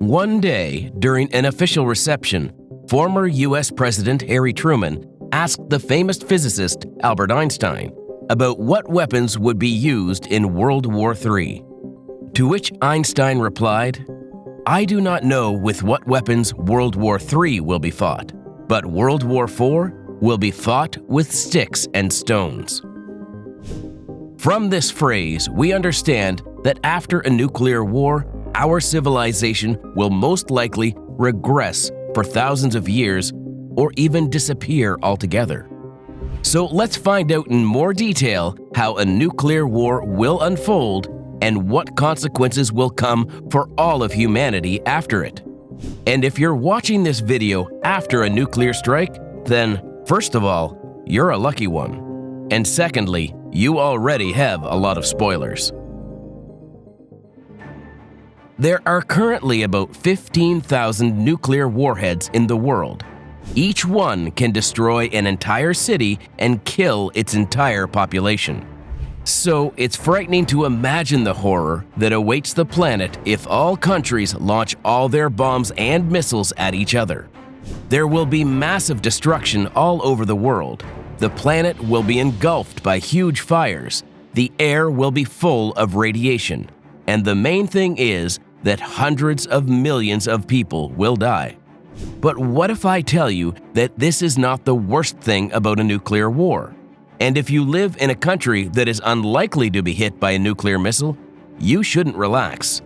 One day, during an official reception, former U.S. President Harry Truman asked the famous physicist Albert Einstein about what weapons would be used in World War III. To which Einstein replied, "I do not know with what weapons World War III will be fought, but World War IV will be fought with sticks and stones." From this phrase, we understand that after a nuclear war, our civilization will most likely regress for thousands of years or even disappear altogether. So let's find out in more detail how a nuclear war will unfold and what consequences will come for all of humanity after it. And if you're watching this video after a nuclear strike, then first of all, you're a lucky one. And secondly, you already have a lot of spoilers. There are currently about 15,000 nuclear warheads in the world. Each one can destroy an entire city and kill its entire population. So it's frightening to imagine the horror that awaits the planet if all countries launch all their bombs and missiles at each other. There will be massive destruction all over the world. The planet will be engulfed by huge fires. The air will be full of radiation. And the main thing is that hundreds of millions of people will die. But what if I tell you that this is not the worst thing about a nuclear war? And if you live in a country that is unlikely to be hit by a nuclear missile, you shouldn't relax.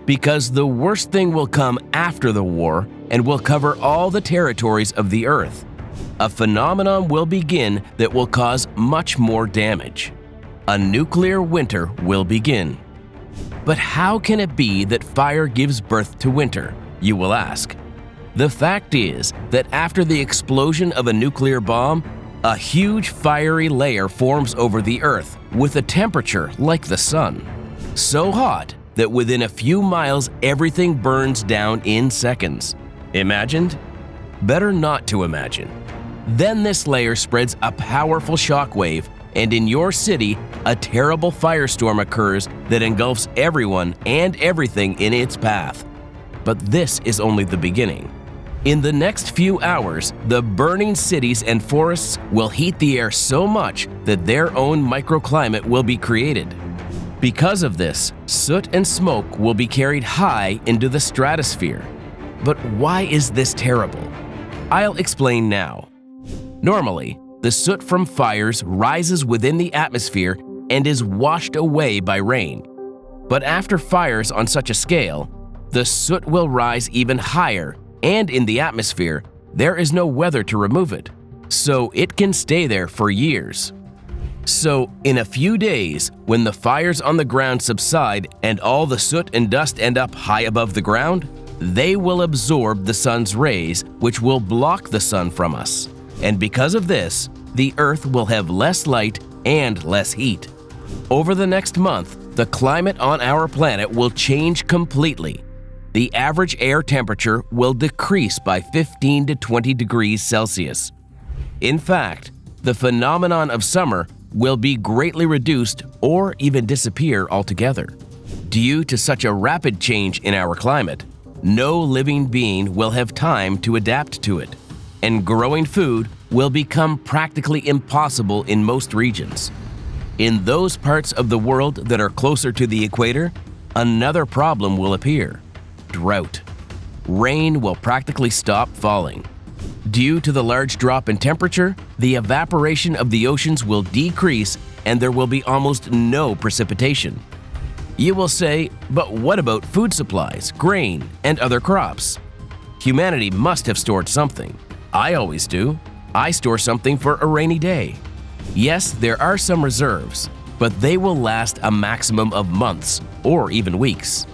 Because the worst thing will come after the war and will cover all the territories of the Earth. A phenomenon will begin that will cause much more damage. A nuclear winter will begin. But how can it be that fire gives birth to winter, you will ask? The fact is that after the explosion of a nuclear bomb, a huge fiery layer forms over the Earth with a temperature like the sun. So hot that within a few miles everything burns down in seconds. Imagined? Better not to imagine. Then this layer spreads a powerful shockwave, and in your city, a terrible firestorm occurs that engulfs everyone and everything in its path. But this is only the beginning. In the next few hours, the burning cities and forests will heat the air so much that their own microclimate will be created. Because of this, soot and smoke will be carried high into the stratosphere. But why is this terrible? I'll explain now. Normally, the soot from fires rises within the atmosphere and is washed away by rain. But after fires on such a scale, the soot will rise even higher, and in the atmosphere, there is no weather to remove it, so it can stay there for years. So, in a few days, when the fires on the ground subside and all the soot and dust end up high above the ground, they will absorb the sun's rays, which will block the sun from us. And because of this, the Earth will have less light and less heat. Over the next month, the climate on our planet will change completely. The average air temperature will decrease by 15 to 20 degrees Celsius. In fact, the phenomenon of summer will be greatly reduced or even disappear altogether. Due to such a rapid change in our climate, no living being will have time to adapt to it, and growing food will become practically impossible in most regions. In those parts of the world that are closer to the equator, another problem will appear: drought. Rain will practically stop falling. Due to the large drop in temperature, the evaporation of the oceans will decrease and there will be almost no precipitation. You will say, but what about food supplies, grain, and other crops? Humanity must have stored something. I always do. I store something for a rainy day. Yes, there are some reserves, but they will last a maximum of months or even weeks.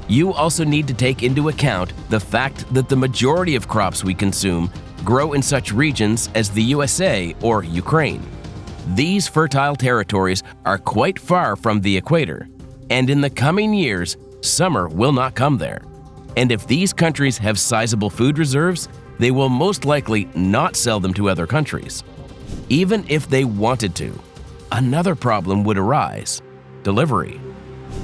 You also need to take into account the fact that the majority of crops we consume grow in such regions as the USA or Ukraine. These fertile territories are quite far from the equator, and in the coming years, summer will not come there. And if these countries have sizable food reserves, they will most likely not sell them to other countries. Even if they wanted to, another problem would arise: delivery.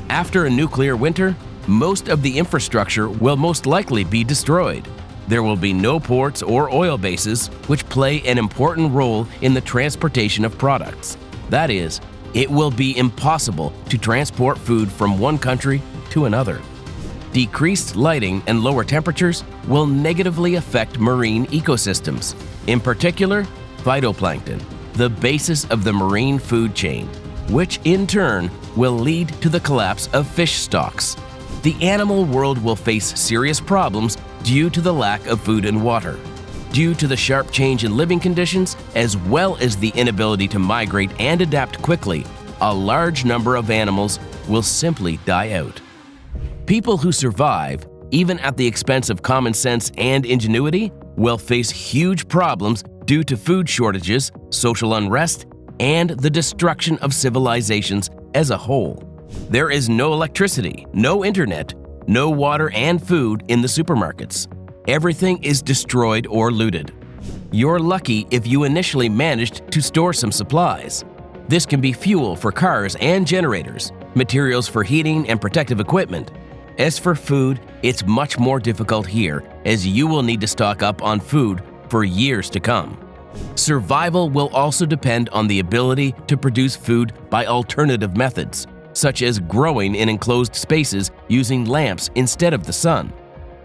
After a nuclear winter, most of the infrastructure will most likely be destroyed. There will be no ports or oil bases, which play an important role in the transportation of products. That is, it will be impossible to transport food from one country to another. Decreased lighting and lower temperatures will negatively affect marine ecosystems, in particular, phytoplankton, the basis of the marine food chain, which in turn will lead to the collapse of fish stocks. The animal world will face serious problems due to the lack of food and water. Due to the sharp change in living conditions, as well as the inability to migrate and adapt quickly, a large number of animals will simply die out. People who survive, even at the expense of common sense and ingenuity, will face huge problems due to food shortages, social unrest, and the destruction of civilizations as a whole. There is no electricity, no internet, no water and food in the supermarkets. Everything is destroyed or looted. You're lucky if you initially managed to store some supplies. This can be fuel for cars and generators, materials for heating and protective equipment. As for food, it's much more difficult here, as you will need to stock up on food for years to come. Survival will also depend on the ability to produce food by alternative methods, such as growing in enclosed spaces using lamps instead of the sun.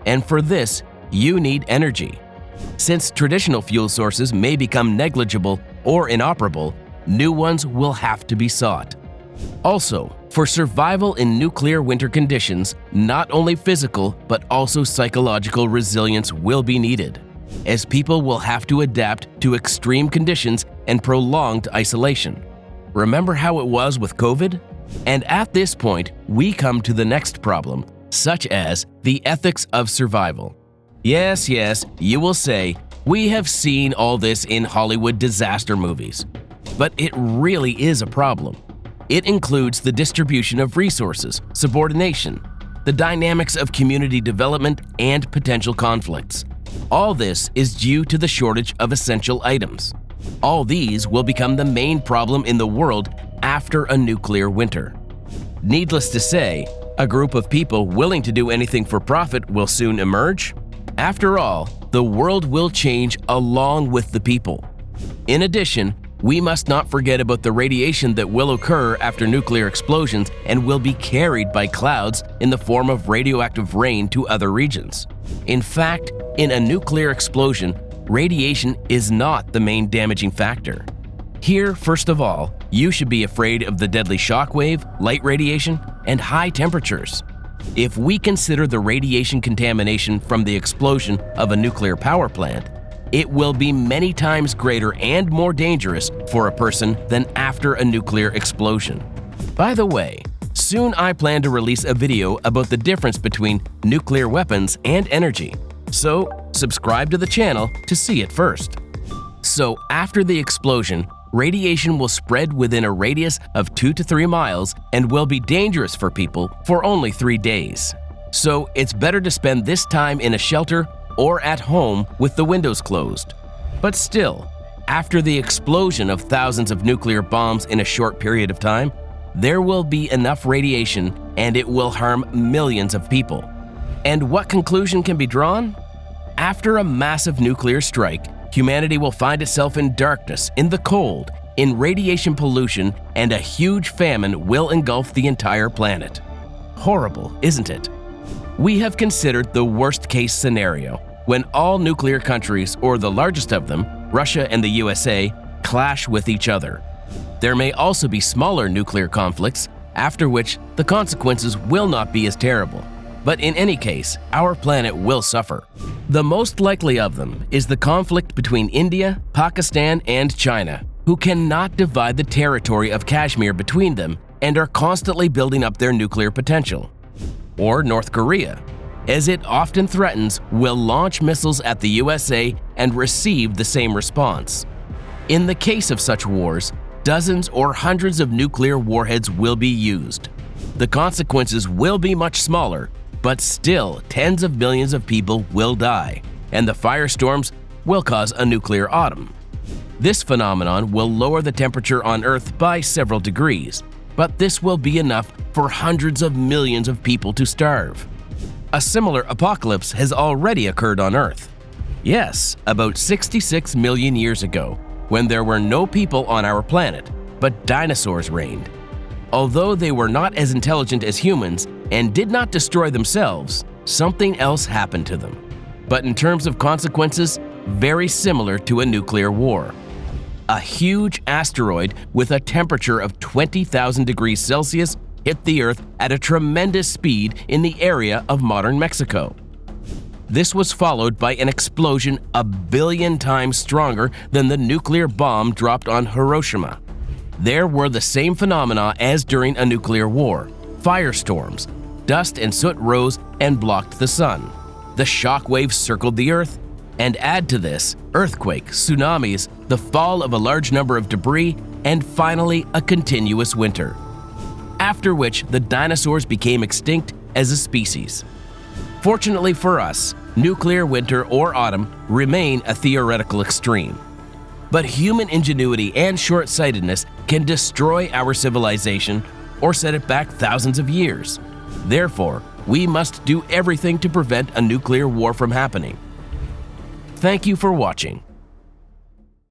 And for this, you need energy. Since traditional fuel sources may become negligible or inoperable, new ones will have to be sought. Also, for survival in nuclear winter conditions, not only physical but also psychological resilience will be needed, as people will have to adapt to extreme conditions and prolonged isolation. Remember how it was with COVID? And at this point, we come to the next problem, such as the ethics of survival. Yes, you will say, we have seen all this in Hollywood disaster movies. But it really is a problem. It includes the distribution of resources, subordination, the dynamics of community development, and potential conflicts. All this is due to the shortage of essential items. All these will become the main problem in the world after a nuclear winter. Needless to say, a group of people willing to do anything for profit will soon emerge. After all, the world will change along with the people. In addition, we must not forget about the radiation that will occur after nuclear explosions and will be carried by clouds in the form of radioactive rain to other regions. In fact, in a nuclear explosion, radiation is not the main damaging factor. Here, first of all, you should be afraid of the deadly shockwave, light radiation, and high temperatures. If we consider the radiation contamination from the explosion of a nuclear power plant, it will be many times greater and more dangerous for a person than after a nuclear explosion. By the way, soon I plan to release a video about the difference between nuclear weapons and energy, so subscribe to the channel to see it first. So after the explosion, radiation will spread within a radius of 2 to 3 miles and will be dangerous for people for only 3 days. So it's better to spend this time in a shelter or at home with the windows closed. But still, after the explosion of thousands of nuclear bombs in a short period of time, there will be enough radiation and it will harm millions of people. And what conclusion can be drawn? After a massive nuclear strike, humanity will find itself in darkness, in the cold, in radiation pollution, and a huge famine will engulf the entire planet. Horrible, isn't it? We have considered the worst-case scenario, when all nuclear countries, or the largest of them, Russia and the USA, clash with each other. There may also be smaller nuclear conflicts, after which the consequences will not be as terrible. But in any case, our planet will suffer. The most likely of them is the conflict between India, Pakistan, and China, who cannot divide the territory of Kashmir between them and are constantly building up their nuclear potential. Or North Korea, as it often threatens, will launch missiles at the USA and receive the same response. In the case of such wars, dozens or hundreds of nuclear warheads will be used. The consequences will be much smaller, but still tens of millions of people will die, and the firestorms will cause a nuclear autumn. This phenomenon will lower the temperature on Earth by several degrees, but this will be enough for hundreds of millions of people to starve. A similar apocalypse has already occurred on Earth. Yes, about 66 million years ago, when there were no people on our planet, but dinosaurs reigned. Although they were not as intelligent as humans and did not destroy themselves, something else happened to them. But in terms of consequences, very similar to a nuclear war. A huge asteroid with a temperature of 20,000 degrees Celsius hit the Earth at a tremendous speed in the area of modern Mexico. This was followed by an explosion a billion times stronger than the nuclear bomb dropped on Hiroshima. There were the same phenomena as during a nuclear war: firestorms. Dust and soot rose and blocked the sun. The shock waves circled the Earth, and add to this earthquakes, tsunamis, the fall of a large number of debris, and finally a continuous winter. After which the dinosaurs became extinct as a species. Fortunately for us, nuclear winter or autumn remain a theoretical extreme. But human ingenuity and short-sightedness can destroy our civilization or set it back thousands of years. Therefore, we must do everything to prevent a nuclear war from happening. Thank you for watching.